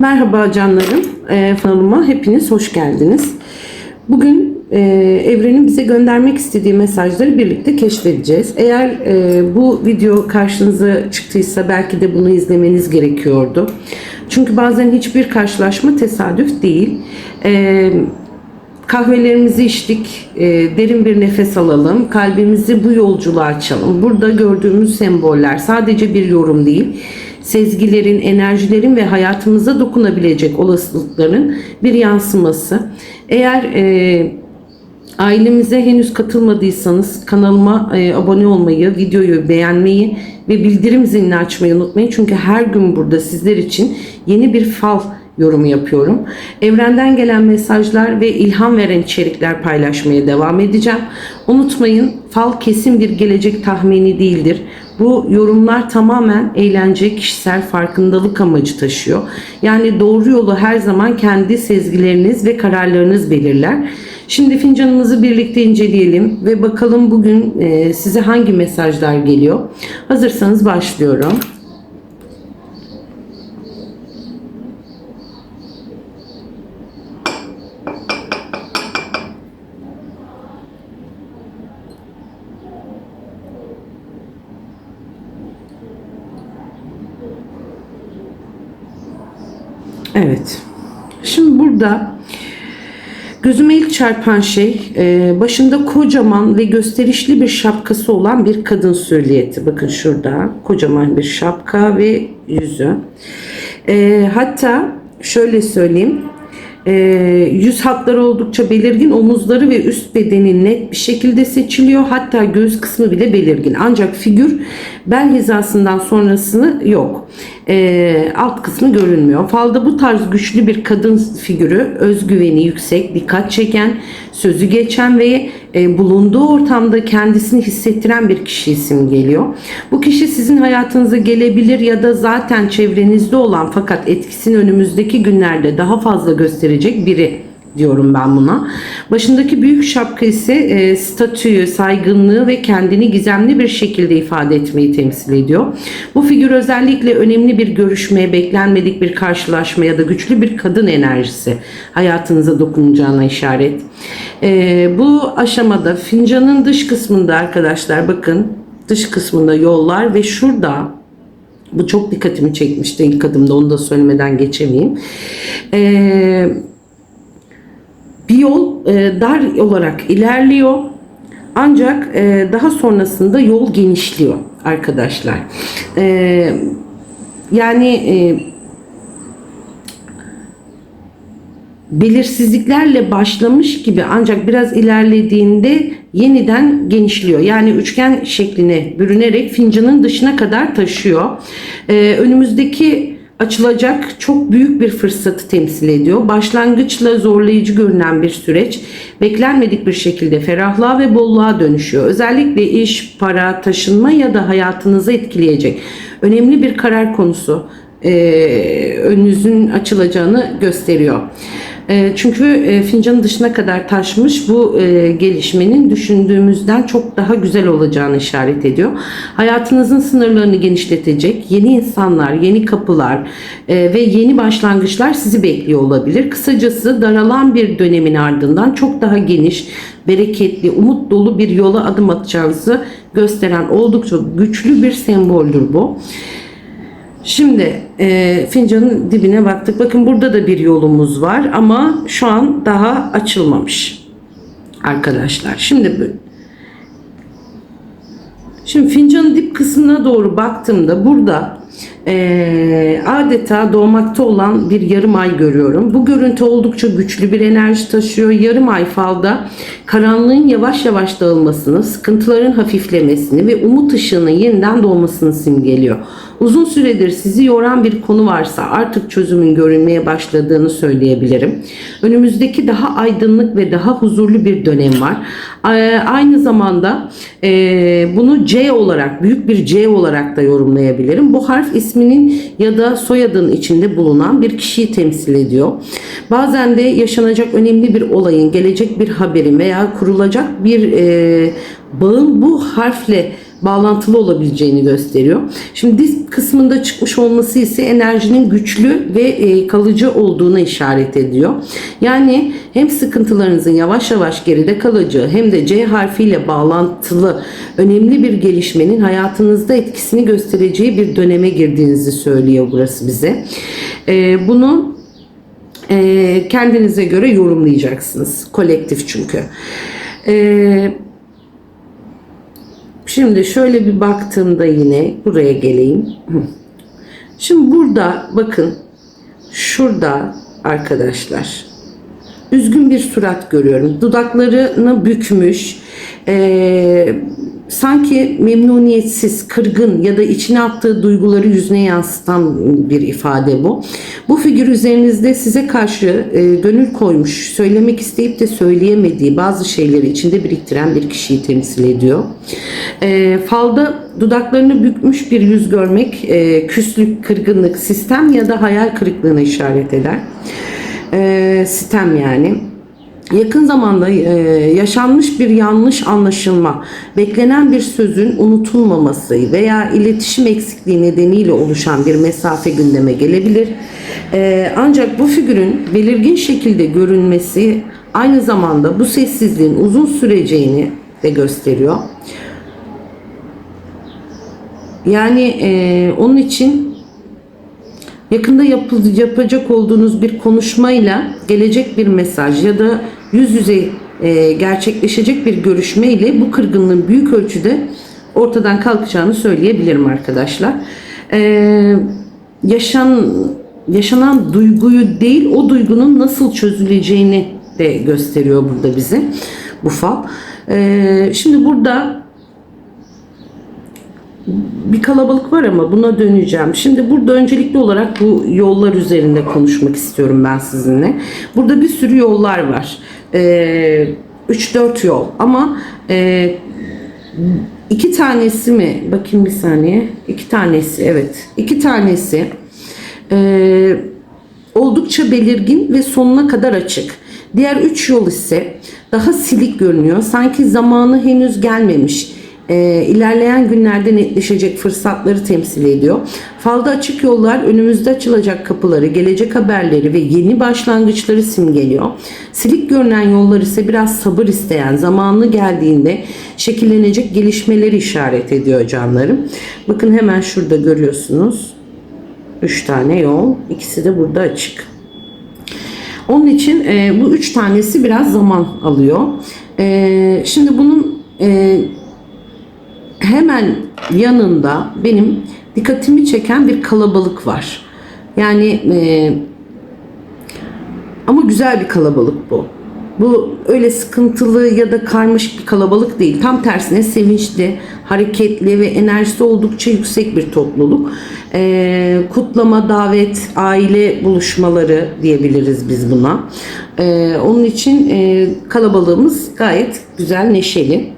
Merhaba canlarım, kanalıma hepiniz hoş geldiniz. Bugün evrenin bize göndermek istediği mesajları birlikte keşfedeceğiz. Eğer bu video karşınıza çıktıysa belki de bunu izlemeniz gerekiyordu. Çünkü bazen hiçbir karşılaşma tesadüf değil. Kahvelerimizi içtik, derin bir nefes alalım, kalbimizi bu yolculuğa açalım. Burada gördüğümüz semboller sadece bir yorum değil, sezgilerin, enerjilerin ve hayatımıza dokunabilecek olasılıkların bir yansıması. Eğer ailemize henüz katılmadıysanız kanalıma abone olmayı, videoyu beğenmeyi ve bildirim zilini açmayı unutmayın. Çünkü her gün burada sizler için yeni bir fal yorumu yapıyorum. Evrenden gelen mesajlar ve ilham veren içerikler paylaşmaya devam edeceğim. Unutmayın, fal kesin bir gelecek tahmini değildir. Bu yorumlar tamamen eğlence, kişisel farkındalık amacı taşıyor. Yani doğru yolu her zaman kendi sezgileriniz ve kararlarınız belirler. Şimdi fincanımızı birlikte inceleyelim ve bakalım bugün size hangi mesajlar geliyor. Hazırsanız başlıyorum. Evet. Şimdi burada gözüme ilk çarpan şey başında kocaman ve gösterişli bir şapkası olan bir kadın silüeti. Bakın şurada kocaman bir şapka ve yüzü. Hatta şöyle söyleyeyim. Yüz hatları oldukça belirgin, omuzları ve üst bedeni net bir şekilde seçiliyor. Hatta göğüs kısmı bile belirgin. Ancak figür bel hizasından sonrasını yok. Alt kısmı görünmüyor. Falda bu tarz güçlü bir kadın figürü özgüveni yüksek, dikkat çeken, sözü geçen ve bulunduğu ortamda kendisini hissettiren bir kişi simgeliyor. Bu kişi sizin hayatınıza gelebilir ya da zaten çevrenizde olan fakat etkisini önümüzdeki günlerde daha fazla gösterecek biri diyorum ben buna. Başındaki büyük şapka ise statüyü, saygınlığı ve kendini gizemli bir şekilde ifade etmeyi temsil ediyor. Bu figür özellikle önemli bir görüşmeye, beklenmedik bir karşılaşma ya da güçlü bir kadın enerjisi hayatınıza dokunacağına işaret. Bu aşamada fincanın dış kısmında arkadaşlar bakın, dış kısmında yollar ve şurada, bu çok dikkatimi çekmişti ilk adımda, onu da söylemeden geçemeyeyim. Bir yol dar olarak ilerliyor. Ancak daha sonrasında yol genişliyor arkadaşlar. Belirsizliklerle başlamış gibi ancak biraz ilerlediğinde yeniden genişliyor. Yani üçgen şekline bürünerek fincanın dışına kadar taşıyor. Önümüzdeki açılacak çok büyük bir fırsatı temsil ediyor. Başlangıçla zorlayıcı görünen bir süreç beklenmedik bir şekilde ferahlığa ve bolluğa dönüşüyor. Özellikle iş, para, taşınma ya da hayatınızı etkileyecek önemli bir karar konusu önünüzün açılacağını gösteriyor. Çünkü fincanın dışına kadar taşmış, bu gelişmenin düşündüğümüzden çok daha güzel olacağını işaret ediyor. Hayatınızın sınırlarını genişletecek yeni insanlar, yeni kapılar ve yeni başlangıçlar sizi bekliyor olabilir. Kısacası daralan bir dönemin ardından çok daha geniş, bereketli, umut dolu bir yola adım atacağınızı gösteren oldukça güçlü bir semboldür bu. Şimdi fincanın dibine baktık. Bakın burada da bir yolumuz var ama şu an daha açılmamış arkadaşlar. Şimdi fincanın dip kısmına doğru baktığımda burada adeta doğmakta olan bir yarım ay görüyorum. Bu görüntü oldukça güçlü bir enerji taşıyor. Yarım ay falda karanlığın yavaş yavaş dağılmasını, sıkıntıların hafiflemesini ve umut ışığının yeniden doğmasını simgeliyor. Uzun süredir sizi yoran bir konu varsa artık çözümün görünmeye başladığını söyleyebilirim. Önümüzdeki daha aydınlık ve daha huzurlu bir dönem var. Aynı zamanda bunu C olarak, büyük bir C olarak da yorumlayabilirim. Bu harf isminin ya da soyadının içinde bulunan bir kişiyi temsil ediyor. Bazen de yaşanacak önemli bir olayın, gelecek bir haberin veya kurulacak bir bağın bu harfle bağlantılı olabileceğini gösteriyor. Şimdi diz kısmında çıkmış olması ise enerjinin güçlü ve kalıcı olduğuna işaret ediyor. Yani hem sıkıntılarınızın yavaş yavaş geride kalacağı hem de C harfiyle bağlantılı önemli bir gelişmenin hayatınızda etkisini göstereceği bir döneme girdiğinizi söylüyor burası bize. Bunu kendinize göre yorumlayacaksınız. Kolektif çünkü. Şimdi şöyle bir baktığımda yine buraya geleyim. Şimdi burada bakın, şurada arkadaşlar üzgün bir surat görüyorum. Dudaklarını bükmüş, sanki memnuniyetsiz, kırgın ya da içine attığı duyguları yüzüne yansıtan bir ifade bu. Bu figür üzerinizde size karşı gönül koymuş, söylemek isteyip de söyleyemediği bazı şeyleri içinde biriktiren bir kişiyi temsil ediyor. Falda dudaklarını bükmüş bir yüz görmek, küslük, kırgınlık, sistem ya da hayal kırıklığına işaret eder. Sitem yani. Yakın zamanda yaşanmış bir yanlış anlaşılma, beklenen bir sözün unutulmaması veya iletişim eksikliği nedeniyle oluşan bir mesafe gündeme gelebilir. Ancak bu figürün belirgin şekilde görünmesi aynı zamanda bu sessizliğin uzun süreceğini de gösteriyor. Yani onun için yakında yapacak olduğunuz bir konuşmayla gelecek bir mesaj ya da yüz yüze gerçekleşecek bir görüşmeyle bu kırgınlığın büyük ölçüde ortadan kalkacağını söyleyebilirim arkadaşlar. Yaşanan duyguyu değil, o duygunun nasıl çözüleceğini de gösteriyor burada bize bu fal. Şimdi burada bir kalabalık var ama buna döneceğim. Şimdi burada öncelikli olarak bu yollar üzerinde konuşmak istiyorum ben sizinle. Burada bir sürü yollar var. 3-4 yol ama 2 tanesi mi? Bakayım bir saniye. 2 tanesi, evet. 2 tanesi oldukça belirgin ve sonuna kadar açık. Diğer 3 yol ise daha silik görünüyor. Sanki zamanı henüz gelmemiş. İlerleyen günlerde netleşecek fırsatları temsil ediyor. Falda açık yollar önümüzde açılacak kapıları, gelecek haberleri ve yeni başlangıçları simgeliyor. Silik görünen yollar ise biraz sabır isteyen, zamanı geldiğinde şekillenecek gelişmeleri işaret ediyor canlarım. Bakın hemen şurada görüyorsunuz. 3 tane yol. İkisi de burada açık. Onun için bu 3 tanesi biraz zaman alıyor. Şimdi bunun hemen yanında benim dikkatimi çeken bir kalabalık var. Yani ama güzel bir kalabalık bu. Bu öyle sıkıntılı ya da karmaşık bir kalabalık değil. Tam tersine sevinçli, hareketli ve enerjisi oldukça yüksek bir topluluk. Kutlama, davet, aile buluşmaları diyebiliriz biz buna. Onun için kalabalığımız gayet güzel, neşeli.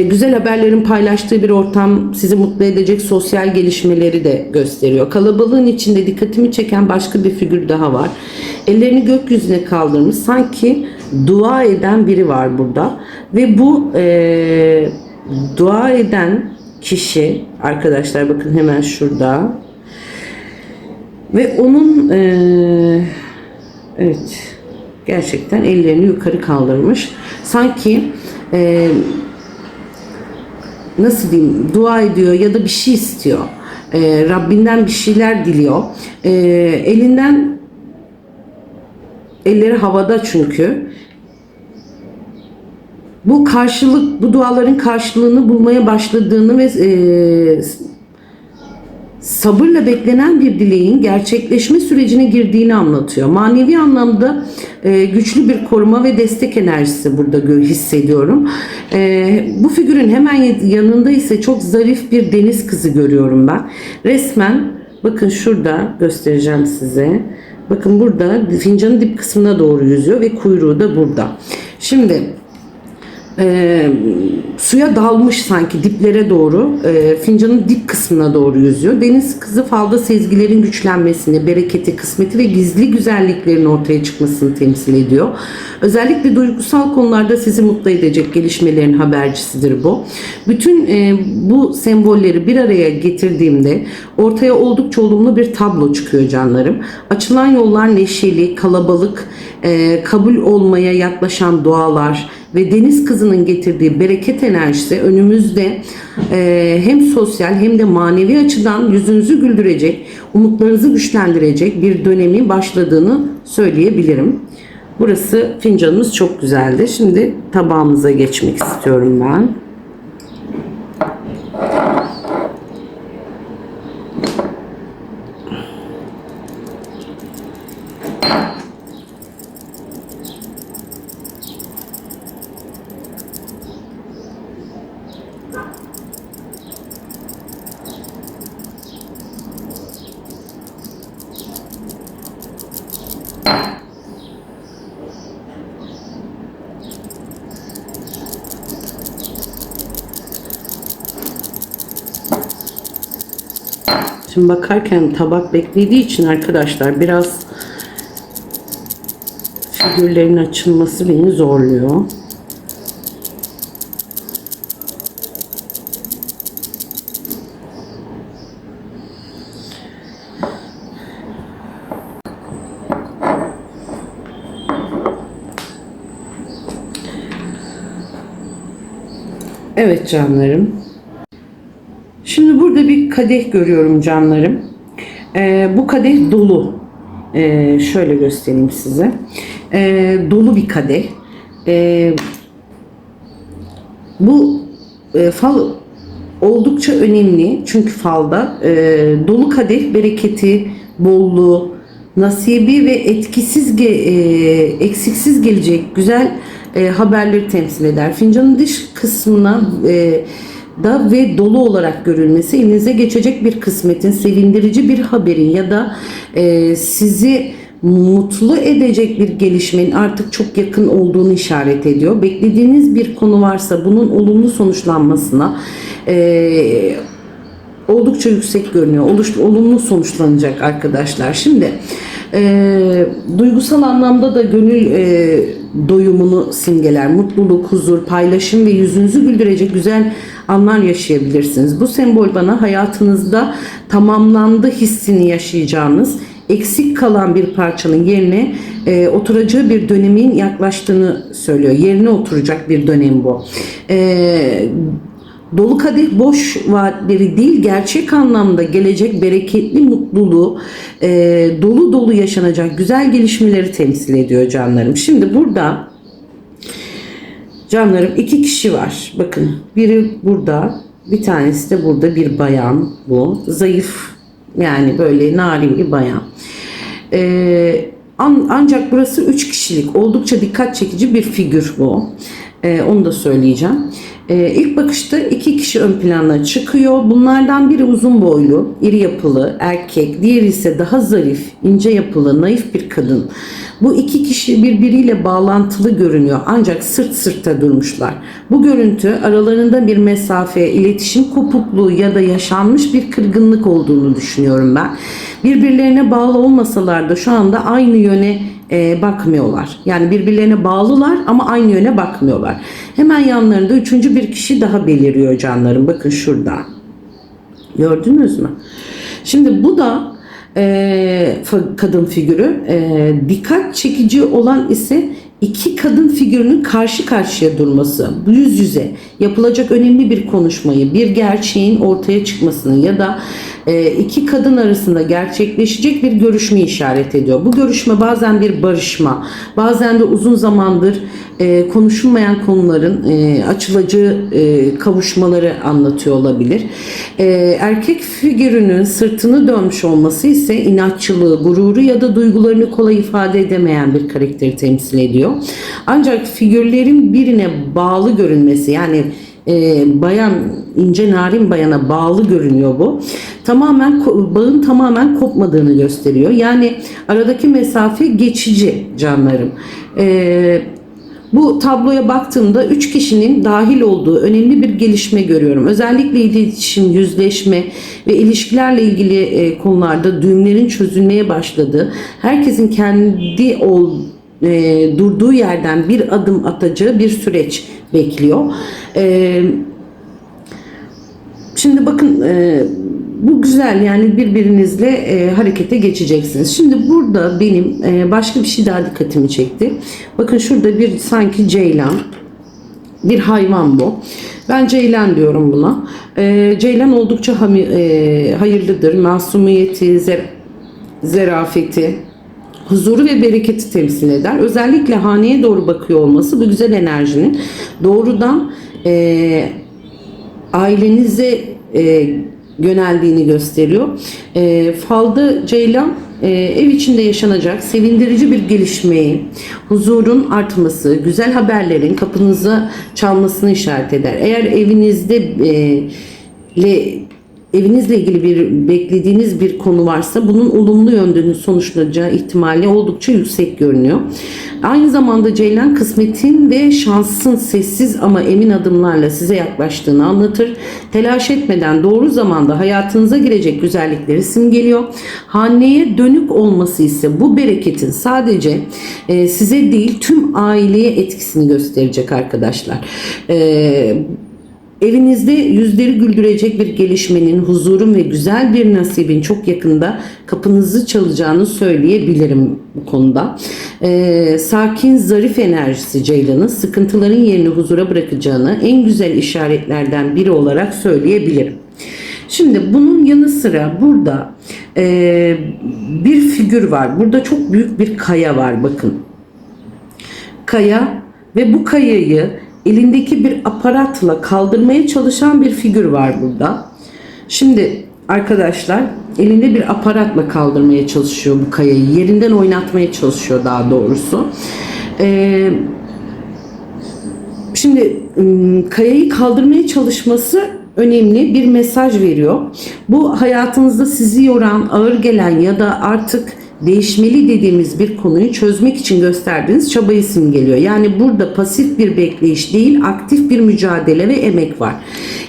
Güzel haberlerin paylaştığı bir ortam, sizi mutlu edecek sosyal gelişmeleri de gösteriyor. Kalabalığın içinde dikkatimi çeken başka bir figür daha var. Ellerini gökyüzüne kaldırmış, sanki dua eden biri var burada. Ve bu dua eden kişi arkadaşlar, bakın hemen şurada. Ve onun evet, gerçekten ellerini yukarı kaldırmış. Sanki nasıl diyeyim, dua ediyor ya da bir şey istiyor. Rabbinden bir şeyler diliyor. Elleri havada çünkü. Bu duaların karşılığını bulmaya başladığını ve sabırla beklenen bir dileğin gerçekleşme sürecine girdiğini anlatıyor. Manevi anlamda güçlü bir koruma ve destek enerjisi burada hissediyorum. Bu figürün hemen yanında ise çok zarif bir deniz kızı görüyorum ben. Resmen bakın şurada göstereceğim size. Bakın burada fincanın dip kısmına doğru yüzüyor ve kuyruğu da burada. Şimdi suya dalmış sanki diplere doğru, fincanın dip kısmına doğru yüzüyor. Deniz kızı falda sezgilerin güçlenmesini, bereketi, kısmeti ve gizli güzelliklerin ortaya çıkmasını temsil ediyor. Özellikle duygusal konularda sizi mutlu edecek gelişmelerin habercisidir bu. Bütün bu sembolleri bir araya getirdiğimde ortaya oldukça olumlu bir tablo çıkıyor canlarım. Açılan yollar neşeli, kalabalık, kabul olmaya yaklaşan dualar ve deniz kızının getirdiği bereket enerjisi önümüzde hem sosyal hem de manevi açıdan yüzünüzü güldürecek, umutlarınızı güçlendirecek bir dönemi başladığını söyleyebilirim. Burası fincanımız çok güzeldi. Şimdi tabağımıza geçmek istiyorum ben. Şimdi bakarken tabak beklediği için arkadaşlar biraz figürlerin açılması beni zorluyor. Evet canlarım. Şimdi burada bir kadeh görüyorum canlarım. Bu kadeh dolu. Şöyle göstereyim size. Dolu bir kadeh. Bu fal oldukça önemli. Çünkü falda dolu kadeh bereketi, bolluğu, nasibi ve eksiksiz gelecek güzel haberleri temsil eder. Fincanın dış kısmına da ve dolu olarak görülmesi elinize geçecek bir kısmetin, sevindirici bir haberin ya da sizi mutlu edecek bir gelişmenin artık çok yakın olduğunu işaret ediyor. Beklediğiniz bir konu varsa bunun olumlu sonuçlanmasına oldukça yüksek görünüyor. Olumlu sonuçlanacak arkadaşlar. Şimdi duygusal anlamda da gönül doyumunu simgeler. Mutluluk, huzur, paylaşım ve yüzünüzü güldürecek güzel anlar yaşayabilirsiniz. Bu sembol bana hayatınızda tamamlandı hissini yaşayacağınız, eksik kalan bir parçanın yerine oturacağı bir dönemin yaklaştığını söylüyor. Yerine oturacak bir dönem bu. Dolu kadeh boş vaatleri değil, gerçek anlamda gelecek bereketli mutluluğu, dolu dolu yaşanacak güzel gelişmeleri temsil ediyor canlarım. Şimdi burada canlarım iki kişi var. Bakın biri burada, bir tanesi de burada bir bayan bu. Zayıf, yani böyle narin bir bayan. Ancak burası 3 kişilik oldukça dikkat çekici bir figür bu. Onu da söyleyeceğim. İlk bakışta iki kişi ön plana çıkıyor. Bunlardan biri uzun boylu, iri yapılı erkek, diğeri ise daha zarif, ince yapılı, naif bir kadın. Bu iki kişi birbiriyle bağlantılı görünüyor ancak sırt sırta durmuşlar. Bu görüntü aralarında bir mesafe, iletişim kopukluğu ya da yaşanmış bir kırgınlık olduğunu düşünüyorum ben. Birbirlerine bağlı olmasalar da şu anda aynı yöne bakmıyorlar. Yani birbirlerine bağlılar ama aynı yöne bakmıyorlar. Hemen yanlarında üçüncü bir kişi daha beliriyor canlarım. Bakın şurada. Gördünüz mü? Şimdi bu da kadın figürü. Dikkat çekici olan ise iki kadın figürünün karşı karşıya durması, yüz yüze yapılacak önemli bir konuşmayı, bir gerçeğin ortaya çıkmasını ya da iki kadın arasında gerçekleşecek bir görüşme işaret ediyor. Bu görüşme bazen bir barışma, bazen de uzun zamandır konuşulmayan konuların açılacağı kavuşmaları anlatıyor olabilir. Erkek figürünün sırtını dönmüş olması ise inatçılığı, gururu ya da duygularını kolay ifade edemeyen bir karakteri temsil ediyor. Ancak figürlerin birine bağlı görünmesi, yani bayan, ince narin bayana bağlı görünüyor bu. Bağın tamamen kopmadığını gösteriyor. Yani aradaki mesafe geçici canlarım. Bu tabloya baktığımda 3 kişinin dahil olduğu önemli bir gelişme görüyorum. Özellikle iletişim, yüzleşme ve ilişkilerle ilgili konularda düğümlerin çözülmeye başladığı, herkesin kendi durduğu yerden bir adım atacağı bir süreç bekliyor. Şimdi bakın, bu güzel, yani birbirinizle harekete geçeceksiniz. Şimdi burada benim başka bir şey daha dikkatimi çekti. Bakın şurada bir sanki ceylan, bir hayvan bu. Ben ceylan diyorum buna. Ceylan oldukça hayırlıdır. Masumiyeti, zerafeti, huzuru ve bereketi temsil eder. Özellikle haneye doğru bakıyor olması bu güzel enerjinin doğrudan ailenize yöneldiğini gösteriyor. Falda ceylan ev içinde yaşanacak sevindirici bir gelişmeyi, huzurun artması, güzel haberlerin kapınıza çalmasını işaret eder. Eğer evinizle ilgili beklediğiniz bir konu varsa bunun olumlu yönde sonuçlanacağı ihtimali oldukça yüksek görünüyor. Aynı zamanda ceylan kısmetin ve şansın sessiz ama emin adımlarla size yaklaştığını anlatır. Telaş etmeden doğru zamanda hayatınıza girecek güzellikleri simgeliyor. Haneye dönük olması ise bu bereketin sadece size değil tüm aileye etkisini gösterecek arkadaşlar. Evinizde yüzleri güldürecek bir gelişmenin, huzurun ve güzel bir nasibin çok yakında kapınızı çalacağını söyleyebilirim bu konuda. Sakin, zarif enerjisi ceylanın sıkıntıların yerini huzura bırakacağını en güzel işaretlerden biri olarak söyleyebilirim. Şimdi bunun yanı sıra burada bir figür var. Burada çok büyük bir kaya var, bakın. Kaya ve bu kayayı elindeki bir aparatla kaldırmaya çalışan bir figür var burada. Şimdi arkadaşlar, elinde bir aparatla kaldırmaya çalışıyor bu kayayı. Yerinden oynatmaya çalışıyor daha doğrusu. Şimdi kayayı kaldırmaya çalışması önemli bir mesaj veriyor. Bu hayatınızda sizi yoran, ağır gelen ya da artık değişmeli dediğimiz bir konuyu çözmek için gösterdiğiniz çabayı simgeliyor. Yani burada pasif bir bekleyiş değil, aktif bir mücadele ve emek var.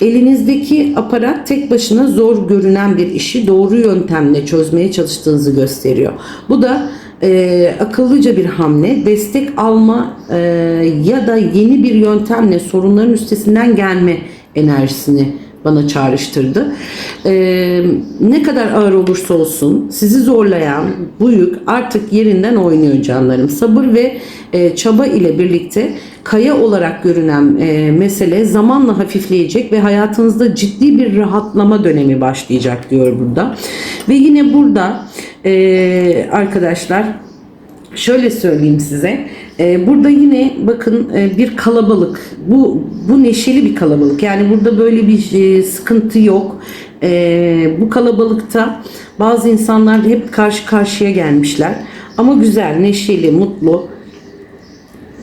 Elinizdeki aparat tek başına zor görünen bir işi doğru yöntemle çözmeye çalıştığınızı gösteriyor. Bu da akıllıca bir hamle, destek alma ya da yeni bir yöntemle sorunların üstesinden gelme enerjisini bana çağrıştırdı. Ne kadar ağır olursa olsun sizi zorlayan bu yük artık yerinden oynuyor canlarım. Sabır ve çaba ile birlikte kaya olarak görünen mesele zamanla hafifleyecek ve hayatınızda ciddi bir rahatlama dönemi başlayacak diyor burada. Ve yine burada arkadaşlar şöyle söyleyeyim size. Burada yine bakın bir kalabalık. Bu neşeli bir kalabalık. Yani burada böyle bir sıkıntı yok. Bu kalabalıkta bazı insanlar hep karşı karşıya gelmişler. Ama güzel, neşeli, mutlu.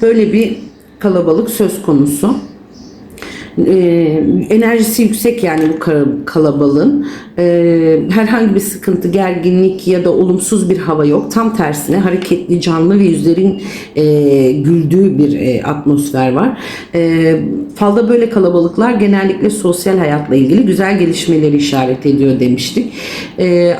Böyle bir kalabalık söz konusu. Enerjisi yüksek yani bu kalabalığın. Herhangi bir sıkıntı, gerginlik ya da olumsuz bir hava yok. Tam tersine hareketli, canlı ve yüzlerin güldüğü bir atmosfer var. Falda böyle kalabalıklar genellikle sosyal hayatla ilgili güzel gelişmeleri işaret ediyor demiştik.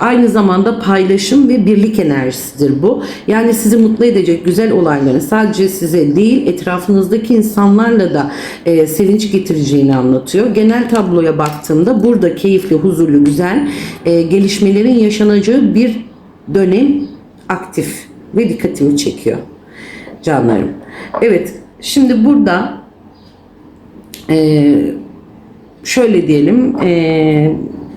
Aynı zamanda paylaşım ve birlik enerjisidir bu. Yani sizi mutlu edecek güzel olayların sadece size değil etrafınızdaki insanlarla da sevinç getireceğini anlatıyor. Genel tabloya baktığımda burada keyifli, huzurlu, güzel gelişmelerin yaşanacağı bir dönem aktif ve dikkatimi çekiyor canlarım. Evet, şimdi burada şöyle diyelim,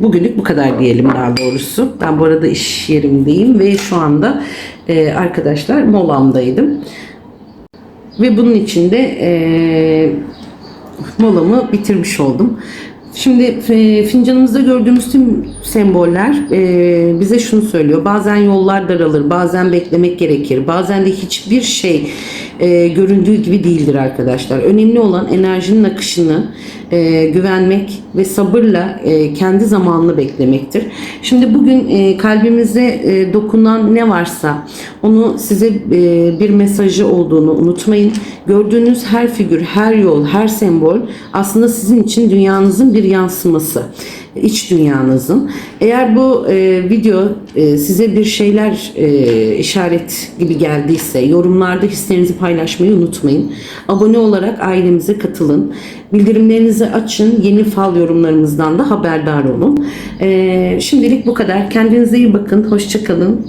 bugünlük bu kadar diyelim daha doğrusu. Ben bu arada iş yerimdeyim ve şu anda arkadaşlar molamdaydım. Ve bunun için de molamı bitirmiş oldum. Şimdi fincanımızda gördüğümüz tüm semboller bize şunu söylüyor. Bazen yollar daralır, bazen beklemek gerekir, bazen de hiçbir şey göründüğü gibi değildir arkadaşlar. Önemli olan enerjinin akışını güvenmek ve sabırla kendi zamanını beklemektir. Şimdi bugün kalbimize dokunan ne varsa onu size bir mesajı olduğunu unutmayın. Gördüğünüz her figür, her yol, her sembol aslında sizin için dünyanızın bir yansıması. İç dünyanızın. Eğer bu video size bir şeyler işaret gibi geldiyse yorumlarda hislerinizi paylaşmayı unutmayın. Abone olarak ailemize katılın. Bildirimlerinizi açın. Yeni fal yorumlarımızdan da haberdar olun. Şimdilik bu kadar. Kendinize iyi bakın. Hoşça kalın.